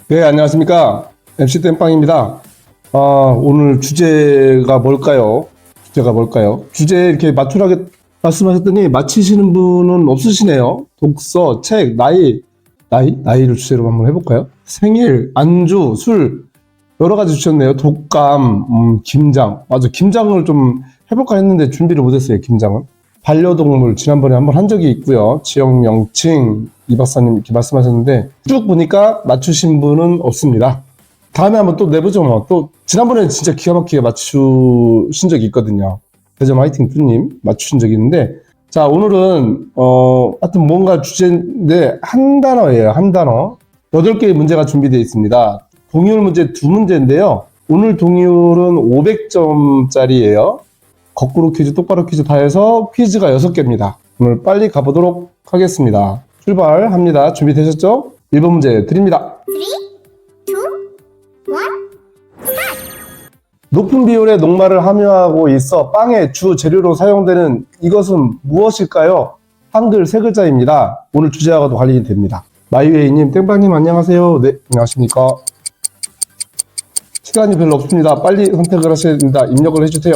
네, 안녕하십니까. MC 땜빵입니다. 오늘 주제가 뭘까요? 주제 이렇게 맞추라게 말씀하셨더니 맞히시는 분은 없으시네요. 독서, 책, 나이를 주제로 한번 해볼까요? 생일, 안주, 술, 여러 가지 주셨네요. 독감, 김장. 맞아, 김장을 좀 해볼까 했는데 준비를 못했어요, 김장은. 반려동물, 지난번에 한번 한 적이 있고요. 지역 명칭, 이 박사님 이렇게 말씀하셨는데 쭉 보니까 맞추신 분은 없습니다. 다음에 한번 또 내보죠. 뭐. 또 지난번에 진짜 기가 막히게 맞추신 적이 있거든요. 대전 화이팅 뚜님 맞추신 적이 있는데, 자, 오늘은 하여튼 뭔가 주제인데 한 단어예요. 한 단어. 8개의 문제가 준비되어 있습니다. 동의율 문제 2문제인데요. 오늘 동의율은 500점짜리예요. 거꾸로 퀴즈, 똑바로 퀴즈 다 해서 퀴즈가 6개입니다. 오늘 빨리 가보도록 하겠습니다. 출발합니다. 준비되셨죠? 1번 문제 드립니다. 3, 2, 1, 높은 비율의 녹말을 함유하고 있어 빵의 주 재료로 사용되는 이것은 무엇일까요? 한글 3글자입니다. 오늘 주제와도 관련이 됩니다. 마이웨이님, 땡빵님 안녕하세요. 네, 안녕하십니까. 시간이 별로 없습니다. 빨리 선택을 하셔야 됩니다. 입력을 해주세요.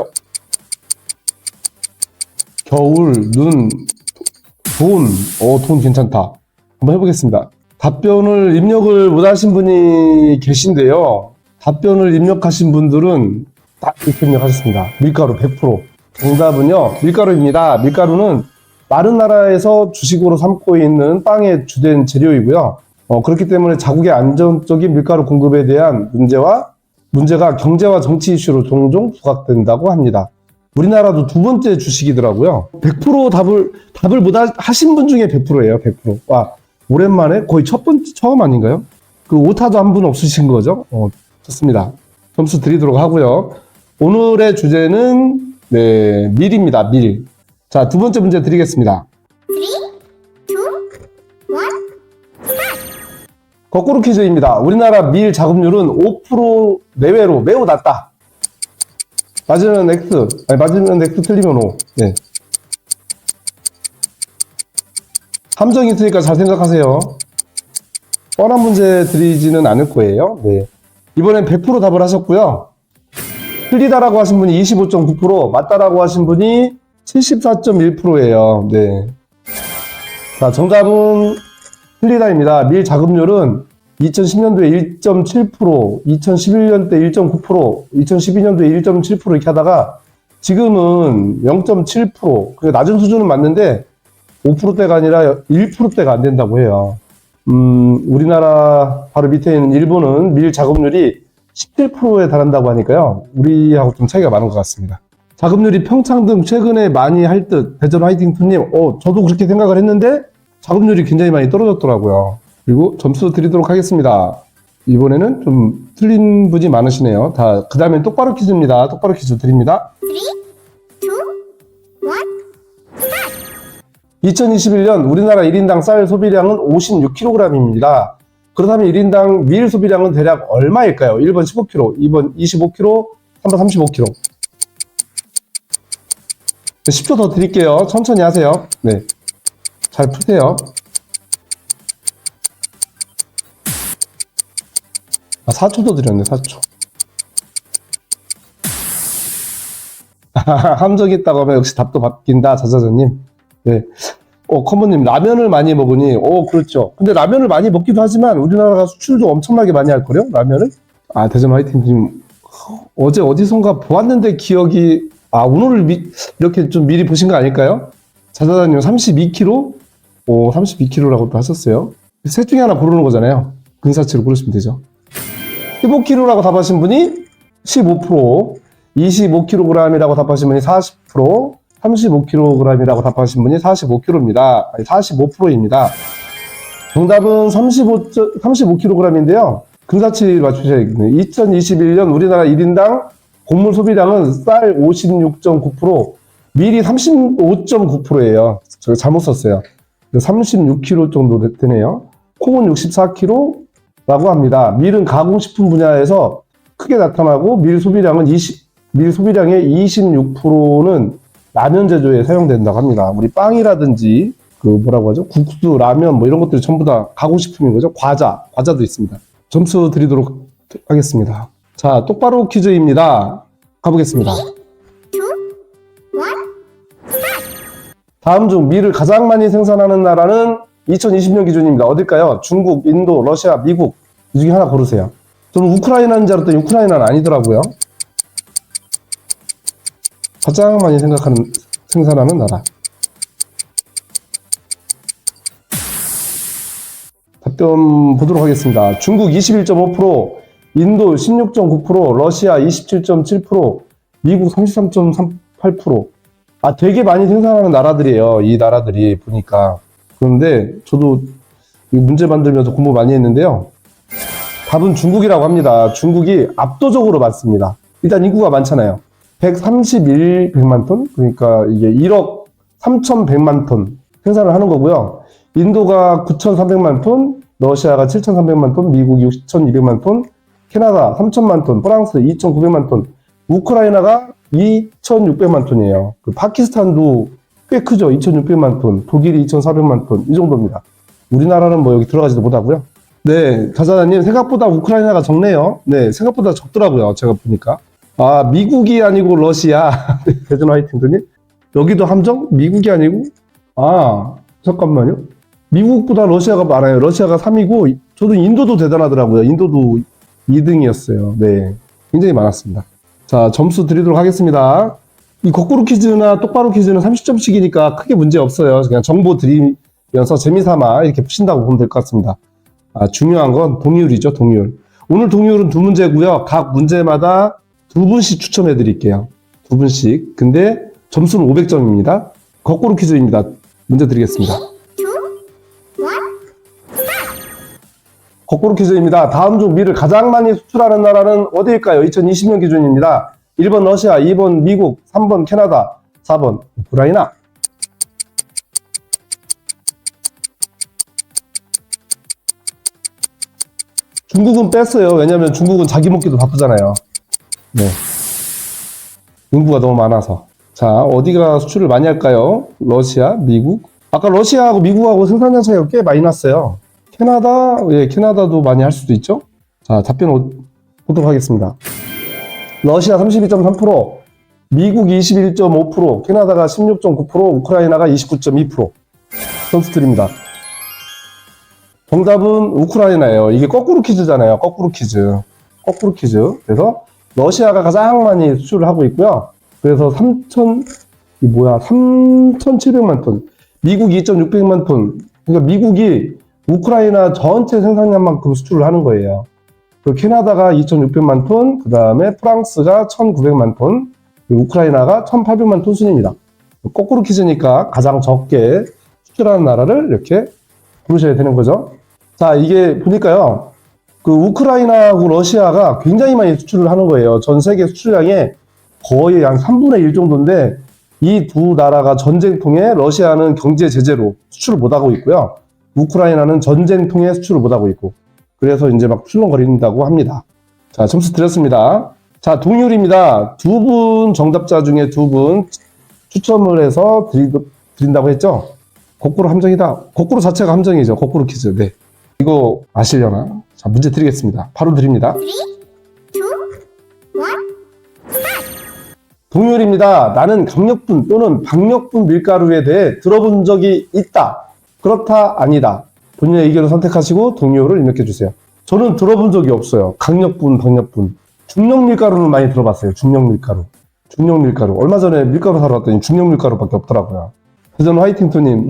겨울, 눈, 돈 괜찮다. 한번 해보겠습니다. 답변을 입력을 못하신 분이 계신데요. 답변을 입력하신 분들은 딱 이렇게 입력하셨습니다. 밀가루 100%. 정답은요, 밀가루입니다. 밀가루는 마른 나라에서 주식으로 삼고 있는 빵의 주된 재료이고요. 그렇기 때문에 자국의 안정적인 밀가루 공급에 대한 문제가 경제와 정치 이슈로 종종 부각된다고 합니다. 우리나라도 2번째 주식이더라고요. 100% 답을 못 하신 분 중에 100%예요. 100%. 와, 오랜만에 거의 처음 아닌가요? 그 오타도 한 분 없으신 거죠? 좋습니다. 점수 드리도록 하고요. 오늘의 주제는 밀입니다. 밀. 자, 2번째 문제 드리겠습니다. 3, 2, 1, 거꾸로 퀴즈입니다. 우리나라 밀 자급률은 5% 내외로 매우 낮다. 맞으면 X, 맞으면 X, 틀리면 O. 네. 함정이 있으니까 잘 생각하세요. 뻔한 문제 드리지는 않을 거예요. 네. 이번엔 100% 답을 하셨고요. 틀리다라고 하신 분이 25.9%, 맞다라고 하신 분이 74.1%예요. 네. 자, 정답은 틀리다입니다. 밀 자급률은 2010년도에 1.7%, 2011년 때 1.9%, 2012년도에 1.7% 이렇게 하다가 지금은 0.7%, 그 낮은 수준은 맞는데 5%대가 아니라 1%대가 안 된다고 해요. 우리나라 바로 밑에 있는 일본은 밀 자급률이 17%에 달한다고 하니까요. 우리하고 좀 차이가 많은 것 같습니다. 자급률이 평창 등 최근에 많이 할 듯. 대전 화이팅 투님, 저도 그렇게 생각을 했는데 자급률이 굉장히 많이 떨어졌더라고요. 그리고 점수 드리도록 하겠습니다. 이번에는 좀 틀린 분이 많으시네요. 그 다음엔 똑바로 퀴즈입니다. 똑바로 퀴즈 드립니다. 3, 2, 1, 2021년 우리나라 1인당 쌀 소비량은 56kg입니다. 그렇다면 1인당 밀 소비량은 대략 얼마일까요? 1번 15kg, 2번 25kg, 3번 35kg. 10초 더 드릴게요. 천천히 하세요. 네, 잘 푸세요. 4초도 드렸네, 4초. 함정이 있다고 하면 역시 답도 바뀐다, 자자자님. 네. 커먼님, 라면을 많이 먹으니, 그렇죠. 근데 라면을 많이 먹기도 하지만 우리나라가 수출도 엄청나게 많이 할걸요? 라면을? 대전 화이팅님, 어제 어디선가 보았는데 기억이, 오늘 이렇게 좀 미리 보신 거 아닐까요? 자자자님, 32kg? 32kg라고 또 하셨어요. 셋 중에 하나 고르는 거잖아요. 근사치로 고르시면 되죠. 15kg라고 답하신 분이 15%, 25kg이라고 답하신 분이 40%, 35kg이라고 답하신 분이 45kg입니다. 아니, 45%입니다. 정답은 35kg인데요. 근사치 맞추셔야겠네요. 2021년 우리나라 1인당 곡물 소비량은 쌀 56.9%, 밀이 35.9%예요. 제가 잘못 썼어요. 36kg 정도 되네요. 콩은 64kg, 라고 합니다. 밀은 가공식품 분야에서 크게 나타나고 밀 소비량의 26%는 라면 제조에 사용된다고 합니다. 우리 빵이라든지 국수, 라면 이런 것들이 전부 다 가공식품인 거죠. 과자도 있습니다. 점수 드리도록 하겠습니다. 자, 똑바로 퀴즈입니다. 가보겠습니다. 2, 1. 다음 중 미를 가장 많이 생산하는 나라는 2020년 기준입니다. 어딜까요? 중국, 인도, 러시아, 미국. 이 중에 하나 고르세요. 저는 우크라이나인 줄 알았더니 우크라이나는 아니더라고요. 가장 많이 생산하는 나라. 답변 보도록 하겠습니다. 중국 21.5%, 인도 16.9%, 러시아 27.7%, 미국 33.38%. 아, 되게 많이 생산하는 나라들이에요. 이 나라들이 보니까. 그런데 저도 이 문제 만들면서 공부 많이 했는데요. 답은 중국이라고 합니다. 중국이 압도적으로 많습니다. 일단 인구가 많잖아요. 131백만 톤? 그러니까 이게 1억 3,100만 톤 생산을 하는 거고요. 인도가 9,300만 톤, 러시아가 7,300만 톤, 미국이 6,200만 톤, 캐나다 3,000만 톤, 프랑스 2,900만 톤, 우크라이나가 2,600만 톤이에요. 그 파키스탄도 꽤 크죠. 2,600만 톤, 독일이 2,400만 톤, 이 정도입니다. 우리나라는 뭐 여기 들어가지도 못하고요. 네, 가사장님 생각보다 우크라이나가 적네요. 네, 생각보다 적더라고요. 제가 보니까. 아, 미국이 아니고 러시아. 대전 화이팅드님. 여기도 함정? 미국이 아니고? 아, 잠깐만요. 미국보다 러시아가 많아요. 러시아가 3위고, 저도 인도도 대단하더라고요. 인도도 2등이었어요. 네, 굉장히 많았습니다. 자, 점수 드리도록 하겠습니다. 이 거꾸로 퀴즈나 똑바로 퀴즈는 30점씩이니까 크게 문제 없어요. 그냥 정보 드리면서 재미삼아 이렇게 푸신다고 보면 될 것 같습니다. 아, 중요한 건 동의율이죠, 동의율. 오늘 동의율은 2문제고요. 각 문제마다 2분씩 추첨해 드릴게요. 2분씩. 근데 점수는 500점입니다. 거꾸로 퀴즈입니다. 문제 드리겠습니다. 2, 1. 거꾸로 퀴즈입니다. 다음 중 미를 가장 많이 수출하는 나라는 어디일까요? 2020년 기준입니다. 1번 러시아, 2번 미국, 3번 캐나다, 4번 우크라이나. 중국은 뺐어요. 왜냐면 중국은 자기 먹기도 바쁘잖아요. 네. 인구가 너무 많아서. 자, 어디가 수출을 많이 할까요? 러시아, 미국. 아까 러시아하고 미국하고 생산량 차이가 꽤 많이 났어요. 캐나다, 예, 캐나다도 많이 할 수도 있죠. 자, 답변 보도록 하겠습니다. 러시아 32.3%, 미국 21.5%, 캐나다가 16.9%, 우크라이나가 29.2%. 점수 드립니다. 정답은 우크라이나예요. 이게 거꾸로 퀴즈잖아요. 거꾸로 퀴즈. 거꾸로 퀴즈. 그래서 러시아가 가장 많이 수출을 하고 있고요. 그래서 3,700만 톤. 미국이 2,600만 톤. 그러니까 미국이 우크라이나 전체 생산량만큼 수출을 하는 거예요. 그 캐나다가 2,600만 톤, 그 다음에 프랑스가 1,900만 톤, 우크라이나가 1,800만 톤 순입니다. 거꾸로 퀴즈니까 가장 적게 수출하는 나라를 이렇게 고르셔야 되는 거죠. 자, 이게 보니까요, 그 우크라이나하고 러시아가 굉장히 많이 수출을 하는 거예요. 전 세계 수출량의 거의 한 3분의 1 정도인데, 이 두 나라가 전쟁통에 러시아는 경제 제재로 수출을 못하고 있고요. 우크라이나는 전쟁통에 수출을 못하고 있고, 그래서 이제 막 출렁거린다고 합니다. 자, 점수 드렸습니다. 자, 동률입니다. 2분 정답자 중에 2분 추첨을 해서 드린다고 했죠? 거꾸로 함정이다. 거꾸로 자체가 함정이죠. 거꾸로 퀴즈. 네. 이거 아시려나? 자, 문제 드리겠습니다. 바로 드립니다. 3, 2, 1. 동률입니다. 나는 강력분 또는 박력분 밀가루에 대해 들어본 적이 있다. 그렇다, 아니다. 본인의 의견을 선택하시고 동료를 입력해주세요. 저는 들어본 적이 없어요. 강력분, 박력분. 중력밀가루는 많이 들어봤어요. 중력밀가루. 중력밀가루. 얼마 전에 밀가루 사러 왔더니 중력밀가루밖에 없더라고요. 대전 화이팅토님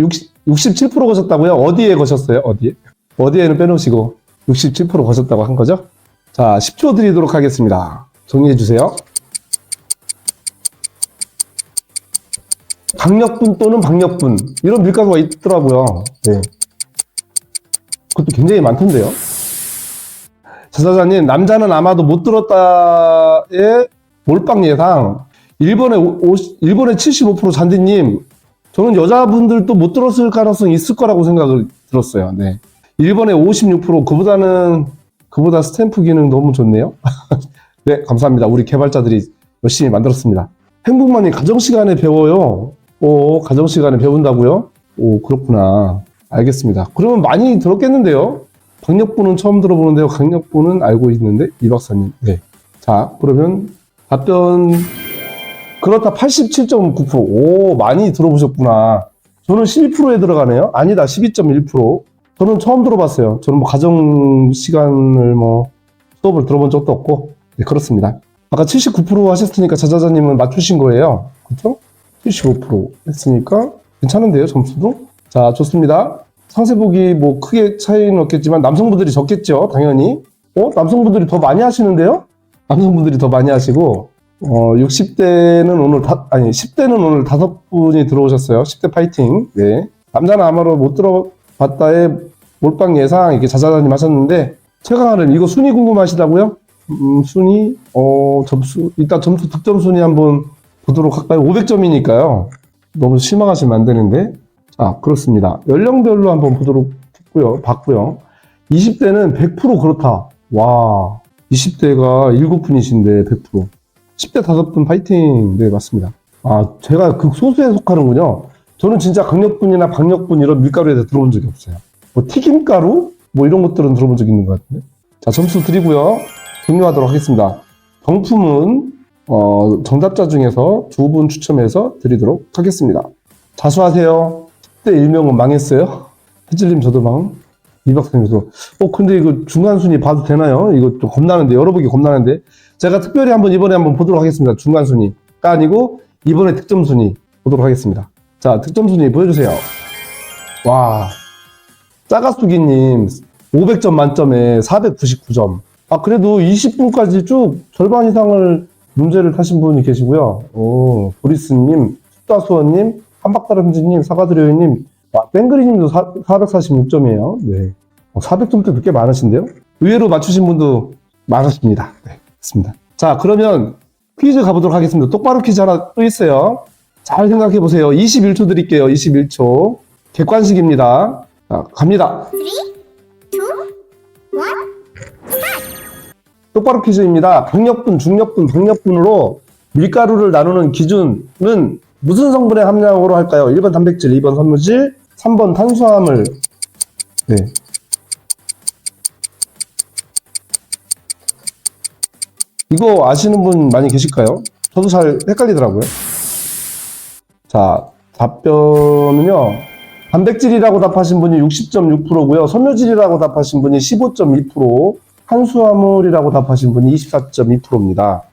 67% 거셨다고요? 어디에 거셨어요? 어디에? 어디에는 빼놓으시고 67% 거셨다고 한 거죠? 자, 10초 드리도록 하겠습니다. 정리해주세요. 강력분 또는 박력분. 이런 밀가루가 있더라고요. 네. 그것도 굉장히 많던데요. 자사자님, 남자는 아마도 못 들었다의 몰빵 예상. 일본의 75% 잔디님, 저는 여자분들도 못 들었을 가능성이 있을 거라고 생각을 들었어요. 네. 일본의 56%, 그보다 스탬프 기능 너무 좋네요. 네, 감사합니다. 우리 개발자들이 열심히 만들었습니다. 행복만이 가정시간에 배워요. 가정시간에 배운다고요? 오, 그렇구나. 알겠습니다. 그러면 많이 들었겠는데요? 강력분은 처음 들어보는데요. 강력분은 알고 있는데, 이 박사님. 네. 자, 그러면 답변, 그렇다 87.9%. 오, 많이 들어보셨구나. 저는 12%에 들어가네요. 아니다, 12.1%. 저는 처음 들어봤어요. 저는 뭐 가정 시간을 수업을 들어본 적도 없고, 네, 그렇습니다. 아까 79% 하셨으니까 자자자님은 맞추신 거예요. 그렇죠? 75% 했으니까 괜찮은데요, 점수도? 자, 좋습니다. 상세 보기 크게 차이는 없겠지만 남성분들이 적겠죠, 당연히. 남성분들이 더 많이 하시는데요? 남성분들이 더 많이 하시고 60대는 오늘 10대는 오늘 5분이 들어오셨어요. 10대 파이팅. 네. 남자는 아마도 못 들어봤다에 몰빵 예상 이렇게 자자자님 하셨는데 최강하는 이거 순위 궁금하시다고요? 순위 점수 일단 점수 득점 순위 한번 보도록 할까요? 500점이니까요. 너무 실망하시면 안 되는데. 자, 그렇습니다. 연령별로 한번 봤고요. 20대는 100% 그렇다. 와, 20대가 7분이신데 100%. 10대 5분 파이팅. 네, 맞습니다. 아, 제가 극소수에 속하는군요. 저는 진짜 강력분이나 박력분 이런 밀가루에 대해 들어본 적이 없어요. 튀김가루? 이런 것들은 들어본 적이 있는 것 같은데. 자, 점수 드리고요. 종료하도록 하겠습니다. 경품은 정답자 중에서 2분 추첨해서 드리도록 하겠습니다. 자수하세요. 10대 일명은 망했어요. 해질님 저도 망. 이 박사님도. 근데 이거 중간 순위 봐도 되나요? 이거 좀 겁나는데, 열어보기 겁나는데. 제가 특별히 이번에 한번 보도록 하겠습니다. 중간 순위가 아니고, 이번에 득점 순위 보도록 하겠습니다. 자, 득점 순위 보여주세요. 와. 짜가수기님, 500점 만점에 499점. 아, 그래도 20분까지 쭉 절반 이상을 문제를 타신 분이 계시고요. 보리스님, 숫다수원님, 한박다람쥐님, 사과드려요님, 뺑그리님도 446점이에요. 네. 400점대 꽤 많으신데요? 의외로 맞추신 분도 많으십니다. 네, 좋습니다. 자, 그러면 퀴즈 가보도록 하겠습니다. 똑바로 퀴즈 하나 또 있어요. 잘 생각해 보세요. 21초 드릴게요. 21초. 객관식입니다. 자, 갑니다. 3, 2, 1. 똑바로 퀴즈입니다. 강력분, 중력분, 박력분으로 밀가루를 나누는 기준은 무슨 성분의 함량으로 할까요? 1번 단백질, 2번 섬유질, 3번 탄수화물. 네. 이거 아시는 분 많이 계실까요? 저도 잘 헷갈리더라고요. 자, 답변은요. 단백질이라고 답하신 분이 60.6%고요. 섬유질이라고 답하신 분이 15.2%, 탄수화물이라고 답하신 분이 24.2%입니다.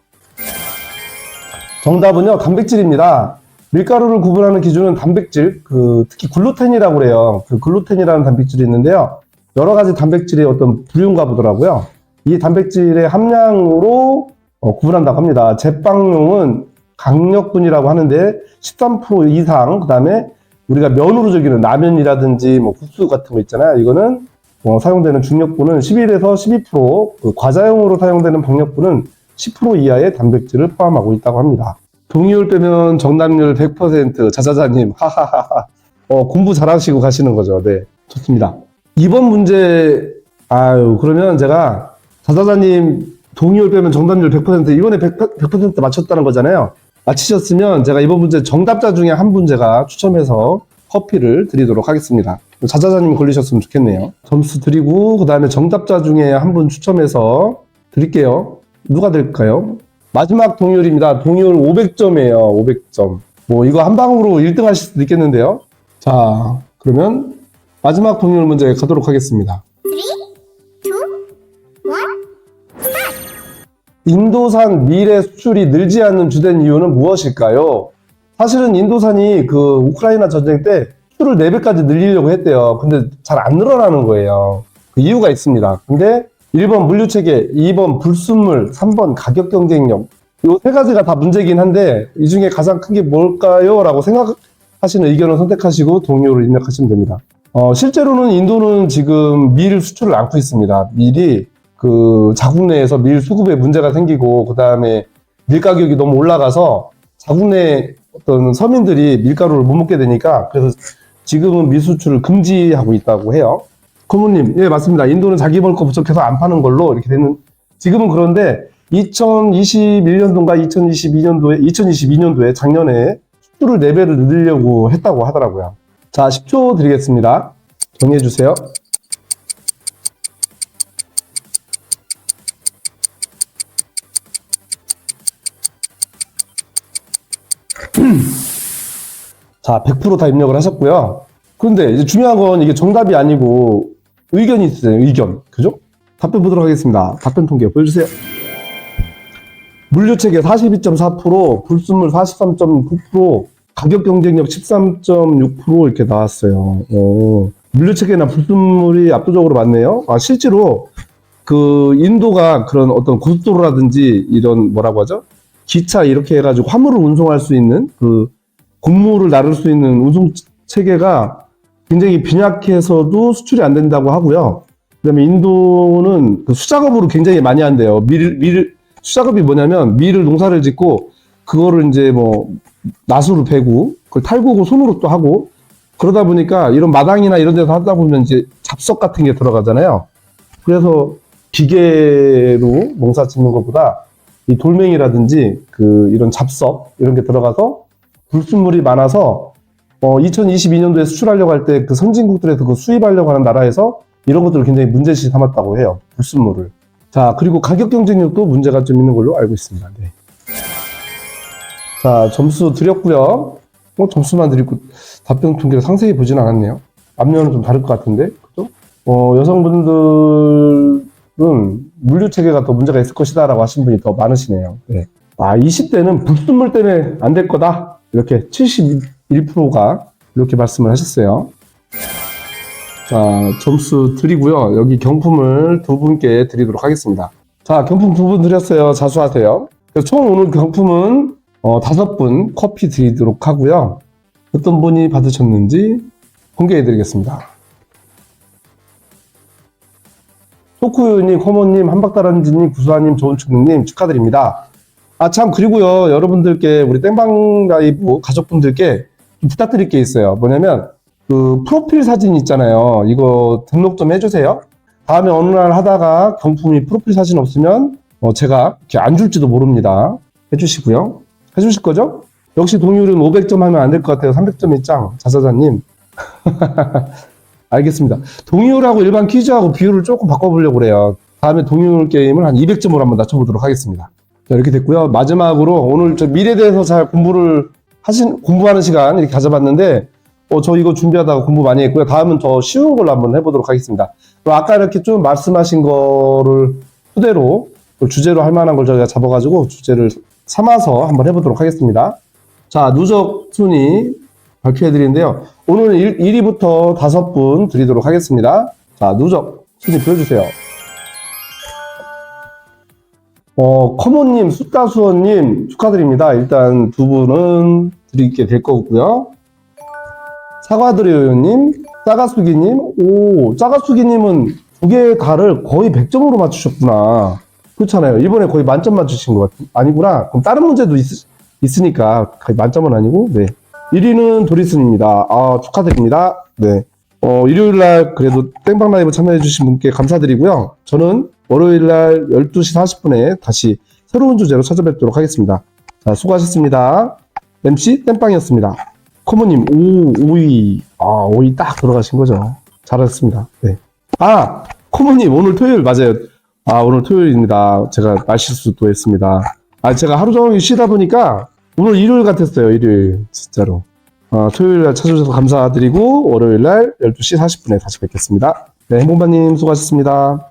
정답은요, 단백질입니다. 밀가루를 구분하는 기준은 단백질, 특히 글루텐이라고 그래요. 글루텐이라는 단백질이 있는데요. 여러 가지 단백질의 어떤 부류인가 보더라고요. 이 단백질의 함량으로 구분한다고 합니다. 제빵용은 강력분이라고 하는데 13% 이상, 그 다음에 우리가 면으로 즐기는 라면이라든지 국수 같은 거 있잖아요. 이거는 사용되는 중력분은 11에서 12%, 과자용으로 사용되는 박력분은 10% 이하의 단백질을 포함하고 있다고 합니다. 동의율 빼면 정답률 100%, 자자자님, 하하하하. 공부 잘하시고 가시는 거죠. 네, 좋습니다. 이번 문제, 그러면 제가 자자자님 동의율 빼면 정답률 100%, 이번에 100% 맞췄다는 거잖아요. 맞히셨으면 제가 이번 문제 정답자 중에 한 분 제가 추첨해서 커피를 드리도록 하겠습니다. 자자자님 걸리셨으면 좋겠네요. 점수 드리고, 그 다음에 정답자 중에 한 분 추첨해서 드릴게요. 누가 될까요? 마지막 동의율입니다. 동의율 500점이에요. 500점. 이거 한 방으로 1등 하실 수도 있겠는데요. 자, 그러면 마지막 동의율 문제 가도록 하겠습니다. 3, 2, 1. 인도산 밀의 수출이 늘지 않는 주된 이유는 무엇일까요? 사실은 인도산이 우크라이나 전쟁 때 수출을 4배까지 늘리려고 했대요. 근데 잘 안 늘어나는 거예요. 그 이유가 있습니다. 근데 1번 물류체계, 2번 불순물, 3번 가격 경쟁력. 이 3가지가 다 문제긴 한데 이 중에 가장 큰 게 뭘까요? 라고 생각하시는 의견을 선택하시고 동의를 입력하시면 됩니다. 실제로는 인도는 지금 밀 수출을 않고 있습니다. 밀이 자국 내에서 밀 수급에 문제가 생기고, 그 다음에 밀 가격이 너무 올라가서 자국 내 어떤 서민들이 밀가루를 못 먹게 되니까, 그래서 지금은 밀 수출을 금지하고 있다고 해요. 고모님, 예, 맞습니다. 인도는 자기 먹을 거 부족해서 안 파는 걸로 이렇게 되는, 지금은 그런데 2021년도인가 2022년도에 작년에 수출을 4배를 늘리려고 했다고 하더라고요. 자, 10초 드리겠습니다. 정리해주세요. 자, 100% 다 입력을 하셨고요. 그런데 이제 중요한 건 이게 정답이 아니고 의견이 있어요. 의견. 그죠? 답변 보도록 하겠습니다. 답변 통계 보여주세요. 물류체계 42.4%, 불순물 43.9%, 가격 경쟁력 13.6% 이렇게 나왔어요. 물류체계나 불순물이 압도적으로 많네요. 아, 실제로 그 인도가 그런 어떤 고속도로라든지 이런 뭐라고 하죠? 기차 이렇게 해가지고 화물을 운송할 수 있는 그 곡물을 나를 수 있는 운송 체계가 굉장히 빈약해서도 수출이 안 된다고 하고요. 그다음에 인도는 그 수작업으로 굉장히 많이 한대요. 수작업이 뭐냐면 밀을 농사를 짓고 그거를 이제 뭐 낫으로 베고 그걸 탈구고 손으로 또 하고 그러다 보니까 이런 마당이나 이런 데서 하다 보면 이제 잡석 같은 게 들어가잖아요. 그래서 기계로 농사 짓는 것보다 이 돌멩이라든지 그 이런 잡석 이런 게 들어가서 불순물이 많아서 2022년도에 수출하려고 할 때 그 선진국들에서 그 수입하려고 하는 나라에서 이런 것들을 굉장히 문제시 삼았다고 해요. 불순물을. 자, 그리고 가격 경쟁력도 문제가 좀 있는 걸로 알고 있습니다. 네. 자, 점수 드렸고요. 점수만 드리고 답변 통계를 상세히 보진 않았네요. 앞면은 좀 다를 것 같은데, 그죠? 여성분들은 물류 체계가 더 문제가 있을 것이다라고 하신 분이 더 많으시네요. 네. 20대는 불순물 때문에 안 될 거다. 이렇게 71%가 이렇게 말씀을 하셨어요. 자, 점수 드리고요. 여기 경품을 두 분께 드리도록 하겠습니다. 자, 경품 두 분 드렸어요. 자수하세요. 총 오늘 경품은 5분 커피 드리도록 하고요. 어떤 분이 받으셨는지 공개해 드리겠습니다. 토쿠유님, 커머님, 한박다란지님, 구수아님, 좋은축님 축하드립니다. 아, 참, 그리고요, 여러분들께, 우리 땡방 라이브 가족분들께 좀 부탁드릴 게 있어요. 뭐냐면, 그, 프로필 사진 있잖아요. 이거 등록 좀 해주세요. 다음에 어느 날 하다가 경품이 프로필 사진 없으면, 제가 이렇게 안 줄지도 모릅니다. 해주시고요. 해주실 거죠? 역시 동의율은 500점 하면 안 될 것 같아요. 300점이 짱. 자사자님. 알겠습니다. 동의율하고 일반 퀴즈하고 비율을 조금 바꿔보려고 그래요. 다음에 동의율 게임을 한 200점으로 한번 낮춰보도록 하겠습니다. 자, 이렇게 됐고요. 마지막으로 오늘 저 미래에 대해서 잘 공부하는 시간 이렇게 가져봤는데, 저 이거 준비하다가 공부 많이 했고요. 다음은 더 쉬운 걸로 한번 해보도록 하겠습니다. 또 아까 이렇게 좀 말씀하신 거를 토대로, 주제로 할 만한 걸 저희가 잡아가지고 주제를 삼아서 한번 해보도록 하겠습니다. 자, 누적 순위 발표해드리는데요. 오늘 1위부터 5분 드리도록 하겠습니다. 자, 누적 순위 보여주세요. 커모님, 숫다수원님 축하드립니다. 일단 두 분은 드리게 될 거고요. 사과드려요님, 짜가수기님, 짜가수기님은 두 개의 달을 거의 100점으로 맞추셨구나. 그렇잖아요. 이번에 거의 만점 맞추신 것 같아요. 아니구나. 그럼 다른 문제도 있으니까 거의 만점은 아니고, 네. 1위는 도리슨입니다. 축하드립니다. 네. 일요일날 그래도 땡방 라이브 참여해주신 분께 감사드리고요. 저는 월요일날 12시 40분에 다시 새로운 주제로 찾아뵙도록 하겠습니다. 자, 수고하셨습니다. MC 땡빵이었습니다. 커머님, 5위. 5위 딱 들어가신 거죠. 잘하셨습니다. 네. 커머님, 오늘 토요일 맞아요. 오늘 토요일입니다. 제가 말실수 또 했습니다. 제가 하루 종일 쉬다 보니까 오늘 일요일 같았어요. 일요일. 진짜로. 토요일날 찾아주셔서 감사드리고 월요일날 12시 40분에 다시 뵙겠습니다. 네, 행복바님 수고하셨습니다.